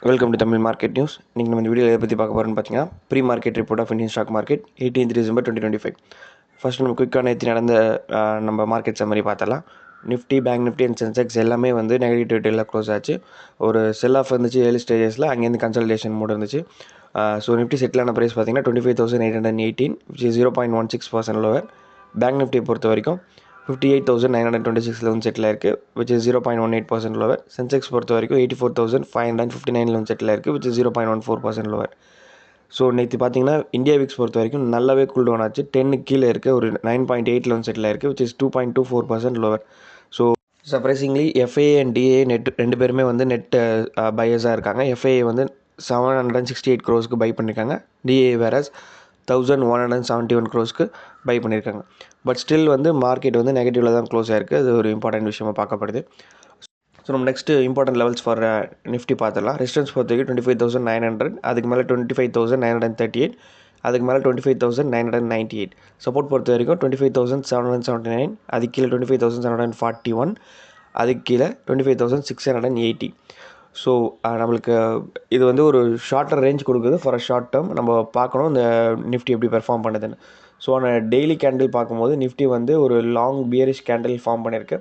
Welcome to Tamil market news. இன்றைக்கி நம்ம இந்த வீடியோ எதை பற்றி பார்க்க போகிறோம்னு பார்த்தீங்கன்னா pre market report of Indian stock market 18th December 2025. First நம்ம குயிக்காக நேற்று நடந்த நம்ம மார்க்கெட் சம்மரி பார்த்தலாம். Nifty, bank Nifty and Sensex எல்லாமே வந்து நெகட்டிவ் டேட்டில் க்ளோஸ் ஆச்சு. ஒரு செல் ஆஃப் இருந்துச்சு ஏர்லி ஸ்டேஜஸில், அங்கேருந்து கன்சல்டேஷன் மூட் இருந்துச்சு. ஸோ நிஃப்டி செட்டிலான ப்ரைஸ் பார்த்தீங்கன்னா 25,818, which is 0.16% லோவர். பேங்க் நிஃப்டியை பொறுத்த வரைக்கும் 58,926 வந்து செட்டில் இருக்குது, which is 0.18% லோவர். சென்செக்ஸ் பொறுத்த வரைக்கும் 84,559 வந்து செட்டில் இருக்குது, which is 0.14% லோவர். ஸோ நேற்று பார்த்தீங்கன்னா இந்தியா விக்ஸ் பொறுத்த வரைக்கும் நல்லாவே கூல் டவுன் ஆச்சு. 10 கீழே இருக்குது, ஒரு 9.8 வந்து செட்டில் இருக்குது, which is 2.24% lower. So surprisingly FII and DII net ரெண்டு பேருமே வந்து நெட் பையர்ஸாக இருக்காங்க. எஃப்ஐஏ வந்து 768 crores பை பண்ணியிருக்காங்க. டிஏ வேறஸ் 1,171 crores பை பண்ணியிருக்காங்க. பட் ஸ்டில் வந்து மார்க்கெட் வந்து நெகட்டிவில் தான் க்ளோஸ் ஆகிருக்கு. அது ஒரு இம்பார்ட்டன்ட் விஷயமாக பார்க்கப்படுது. ஸோ நம்ம next important levels for Nifty பார்த்துடலாம். ரெசிஸ்டன்ஸ் பொறுத்த வரைக்கும் 25,900, அதுக்கு மேலே 25,938, அதுக்கு மேலே 25,998. சப்போர்ட் பொறுத்த வரைக்கும் 25,779, அதுக்கு கீழே 25,741, அதுக்கு கீழே 25,680. ஸோ நம்மளுக்கு இது வந்து ஒரு ஷார்ட்டர் ரேஞ்ச் கொடுக்குது ஃபார் அ ஷார்ட் டேர்ம். நம்ம பார்க்கணும் இந்த நிஃப்டி எப்படி பெர்ஃபார்ம் பண்ணுதுன்னு. ஸோ டெய்லி கேண்டில் பார்க்கும்போது நிஃப்டி வந்து ஒரு லாங் பியரிஷ் கேண்டில் ஃபார்ம் பண்ணியிருக்கு.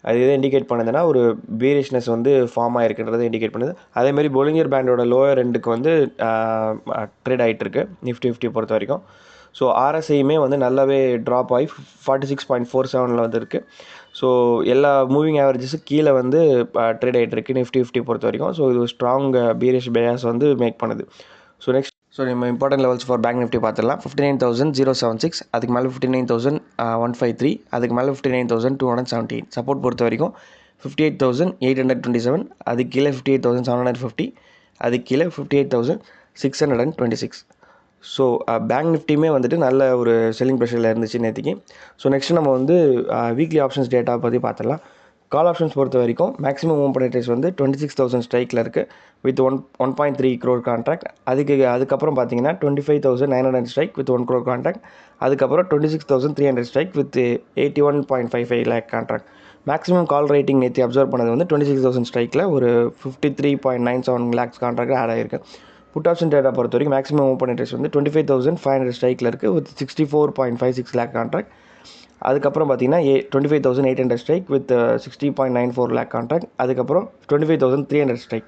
அது எதை இண்டிகேட் பண்ணுதுன்னா ஒரு பீரிஷ்னஸ் வந்து ஃபார்ம் ஆகிருக்குன்றதை இண்டிகேட் பண்ணுது. அதேமாதிரி பொலிங்கர் பேண்டோட லோயர் ரெண்டுக்கு வந்து ட்ரேட் ஆகிட்டுருக்கு நிஃப்டி பொறுத்த வரைக்கும். ஸோ ஆர்எஸ்ஐயுமே வந்து நல்லாவே ட்ராப் ஆகி 46.47 வந்துருக்கு. ஸோ எல்லா மூவிங் ஆவரேஜஸும் கீழே வந்து ட்ரேட் ஆகிட்டு இருக்கு நிஃப்டி பொறுத்த வரைக்கும். ஸோ இது ஸ்ட்ராங் பீரிஷ் பேயாஸ் வந்து மேக் பண்ணுது. ஸோ நம்ம important levels for bank Nifty பார்த்துடலாம். 59,076, அதுக்கு மேலே 59,153, அதுக்கு மேலே 59,278. சப்போர்ட் பொறுத்த வரைக்கும் 58,827, அதுக்கு கீழே 58,750, அதுக்கு கீழே 58,626. ஸோ பேங்க் நிஃப்டியுமே வந்துட்டு நல்ல ஒரு செல்லிங் ப்ரெஷரில் இருந்துச்சு நேற்றுக்கு. ஸோ நெக்ஸ்ட் நம்ம வந்து வீக்லி ஆப்ஷன்ஸ் டேட்டா பற்றி பார்த்துடலாம். கால் ஆப்ஷன்ஸ் பொறுத்த வரைக்கும் மேக்ஸிமம் ஓப்பன் ரேட்ஸ் வந்து 26,000 ஸ்ட்ரைக்கில் இருக்குது வித் 1.3 crore கான்ட்ராக்ட். அதுக்கப்புறம் பார்த்தீங்கன்னா 25,900 ஸ்ட்ரைக் வித் 1 crore கான்ட்ராக்ட். அதுக்கப்புறம் 26,300 strike with 81.55 lakh contract. Maximum call rating நேற்று அப்சர்வ் பண்ணது வந்து 26,000 ஸ்ட்ரைக்கில் ஒரு 53.97 lakhs கான்ட்ராக்ட் ஆட் ஆகிருக்கு. புட் ஆப்ஷன் டேட்டா பொறுத்த வரைக்கும் மேக்ஸிமம் ஓப்பன் ரேட்ஸ் வந்து 25,500 ஸ்ட்ரைக்கில் இருக்குது வித் 64.56 lakh கான்ட்ராக்ட். அதுக்கப்புறம் பார்த்தீங்கன்னா 25,800 ஸ்ட்ரைக் வித் 60.94 lakh கான்ட்ராக்ட். அதுக்கப்புறம் 25,300 strike.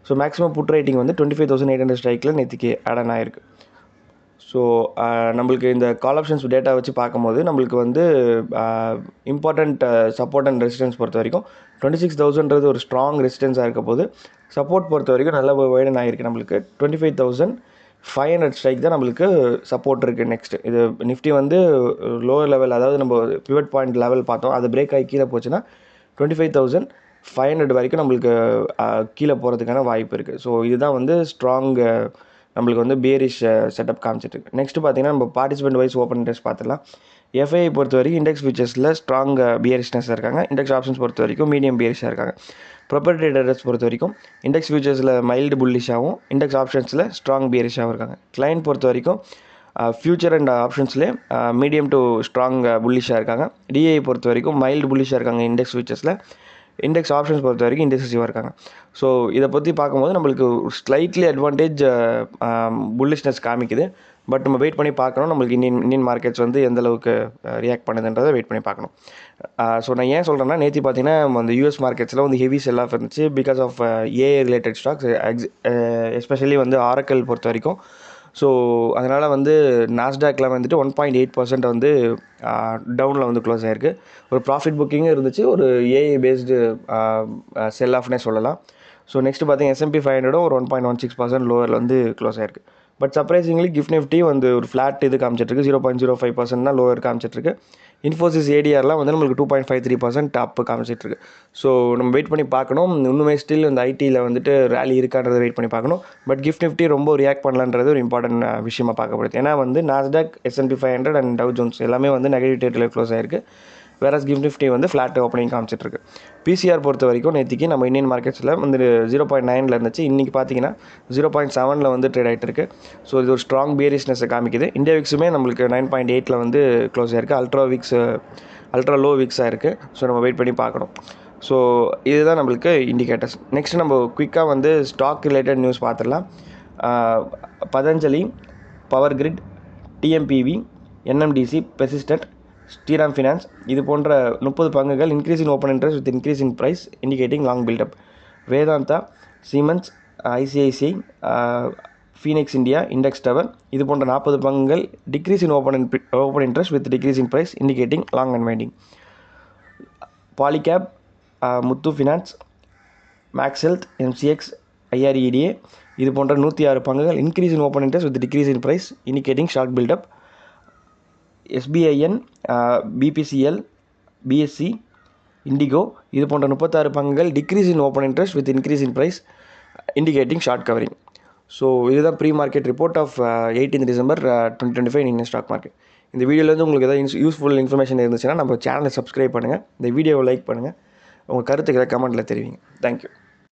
So maximum put writing வந்து 25,800 ஸ்ட்ரைக்கில் நேற்றுக்கு ஆட் ஆன் ஆகிருக்கு. ஸோ நம்மளுக்கு இந்த கால் ஆப்ஷன்ஸ் டேட்டா வச்சு பார்க்கும்போது நம்மளுக்கு வந்து இம்பார்ட்டண்ட் சப்போர்ட் அண்ட் ரெசிஸ்டன்ஸ் பொறுத்த வரைக்கும் 26,000ன்றது ஒரு ஸ்ட்ராங் ரெசிஸ்டன்ஸாக இருக்க போது. சப்போர்ட் பொறுத்த வரைக்கும் நல்ல வைடன் ஆகிருக்கு. நம்மளுக்கு 25,500 ஸ்ட்ரைக் தான் நம்மளுக்கு சப்போர்ட் இருக்குது. நெக்ஸ்ட்டு இது நிஃப்டி வந்து லோவர் லெவல், அதாவது நம்ம பிவட் பாயிண்ட் லெவல் பார்த்தோம், அது பிரேக் ஆகி கீழே போச்சுன்னா 25,500 வரைக்கும் நம்மளுக்கு கீழே போகிறதுக்கான வாய்ப்பு இருக்குது. ஸோ இதுதான் வந்து ஸ்ட்ராங் நம்மளுக்கு வந்து பியரிஷ் செட்டப் காமிச்சிட்டு. நெக்ஸ்ட் பார்த்தீங்கன்னா நம்ம பார்ட்டிசிபென்ட் வைஸ் ஓப்பன் இன்ட்ரெஸ்ட் பார்த்துலாம். எஃப்ஐஐ பொறுத்த வரைக்கும் இண்டெக்ஸ் ஃபியூச்சர்ஸில் ஸ்ட்ராங் பியரிஷ்னஸ் இருக்காங்க. இண்டெக்ஸ் ஆப்ஷன்ஸ் பொறுத்த வரைக்கும் மீடியம் பியரிஷாக இருக்காங்க. ப்ரொப்ரைட்டரி ட்ரேடர்ஸ் பொறுத்த வரைக்கும் இண்டெக்ஸ் ஃபியூச்சர்ஸில் மைல்டு புல்லிஷாகவும் இண்டெக்ஸ் ஆப்ஷன்ஸில் ஸ்ட்ராங் பியரிஷாகவும் இருக்காங்க. கிளைண்ட் பொறுத்த வரைக்கும் ஃபியூச்சர் அண்ட் ஆப்ஷன்ஸ்லேயே மீடியம் டு ஸ்ட்ராங் புல்லிஷாக இருக்காங்க. டிஐ பொறுத்த வரைக்கும் மைல்டு புல்லிஷாக இருக்காங்க இண்டெக்ஸ் ஃபியூச்சர்ஸில். இண்டெக்ஸ் ஆப்ஷன்ஸ் பொறுத்த வரைக்கும் இன்டெசிசிவாக இருக்காங்க. ஸோ இதை பற்றி பார்க்கும்போது நம்மளுக்கு ஸ்லைட்லி அட்வான்டேஜ் புல்லிஷ்னஸ் காமிக்குது. பட் நம்ம வெயிட் பண்ணி பார்க்கணும் நம்மளுக்கு இந்தியன் மார்க்கெட்ஸ் வந்து எந்தளவுக்கு ரியாக்ட் பண்ணுதுன்றதை வெயிட் பண்ணி பார்க்கணும். ஸோ நான் ஏன் சொல்கிறேன்னா நேற்று பார்த்தீங்கன்னா அந்த யூஎஸ் மார்க்கெட்ஸில் வந்து ஹெவி செல் ஆஃப் இருந்துச்சு because of AI related stocks, especially வந்து ஆரக்கிள் பொறுத்த வரைக்கும். ஸோ அதனால் வந்து நாஸ்டாக்ல வந்துட்டு 1.8% வந்து டவுனில் வந்து க்ளோஸ் ஆகிருக்கு. ஒரு ப்ராஃபிட் புக்கிங்கும் இருந்துச்சு, ஒரு ஏஐ பேஸ்டு செல் ஆஃப்னே சொல்லலாம். ஸோ நெக்ஸ்ட் பார்த்தீங்கன்னா S&P 500 ஒரு 1.16% லோவரில் வந்து க்ளோஸ் ஆகிருக்கு. பட் சர்ப்ரைசிங்லி கிஃப்ட் நிஃப்டி வந்து ஒரு ஃப்ளாட் இது காமிச்சிட்ருக்கு, 0.05% தான் லோவர் காமிச்சிட்ருக்கு. இன்ஃபோசிஸ் ஏடிஆர்லாம் வந்து நம்மளுக்கு 2.53% அப்பு காமிச்சிட்ருக்கு. ஸோ நம்ம வெயிட் பண்ணி பார்க்கணும். இன்னுமே ஸ்டில் இந்த ஐடியில் வந்துட்டு ரேலி இருக்கான்றதை வெயிட் பண்ணி பார்க்கணும். பட் கிஃப்ட் நிஃப்டி ரொம்ப ரியாக்ட் பண்ணலான்றது ஒரு இம்பார்ட்டன்ட் விஷயமாக பார்க்கப்படுது. ஏன்னா வந்து Nasdaq, S&P 500 and tau Jones எல்லாமே வந்து நெகட்டிவ் டேட்டில் க்ளோஸ் ஆகிருக்கு. வேறஸ் கிஃப்ட் நிஃப்டி வந்து ஃப்ளாட் ஓப்பனிங் காமிச்சிட்ருக்கு. பிசிஆர் பொறுத்த வரைக்கும் நேற்றுக்கு நம்ம இந்தியன் மார்க்கெட்ஸில் வந்து 0.9 இருந்துச்சு. இன்றைக்கி பார்த்தீங்கன்னா 0.7 வந்து ட்ரேட் ஆகிட்டு இருக்குது. ஸோ இது ஒரு ஸ்ட்ராங் பியரிஷ்னஸை காமிக்குது. இந்தியா விக்ஸுமே நம்மளுக்கு 9.8 வந்து க்ளோஸ் ஆகிருக்கு. அல்ட்ரா லோ விக்ஸாக இருக்குது. ஸோ நம்ம வெயிட் பண்ணி பார்க்கணும். ஸோ இதுதான் நம்மளுக்கு இண்டிகேட்டர்ஸ். நெக்ஸ்ட் நம்ம குயிக்காக வந்து ஸ்டாக் ரிலேட்டட் நியூஸ் பார்த்துடலாம். Patanjali, power grid, TMPV, NMDC, Persistent, Shriram Finance இது போன்ற 30 பங்குகள் increase in open interest with increase in price indicating long buildup. Vedanta, Siemens, ICICI, Phoenix India, Index Tower இது போன்ற 40 பங்குகள் decrease in open interest with decrease in price indicating long unwinding. Polycab, Muthoot Finance, Max Health, MCX, IREDA இது போன்ற 106 பங்குகள் increase in open interest with decrease in price indicating short build up. SBIN, BPCL, BSC, Indigo இது போன்ற 36 பங்குகள் decrease in open interest with increase in price indicating short covering. So இதுதான் pre market report of 18 December 2025 Indian stock market. இந்த வீடியோலேருந்து உங்களுக்கு ஏதாவது useful information இருந்துச்சுன்னா நம்ம சேனலை சப்ஸ்கிரைப் பண்ணுங்கள், இந்த வீடியோவை லைக் பண்ணுங்கள், உங்கள் கருத்துக்களை கமெண்ட்டில் தெரிவிங்க. தேங்க்யூ.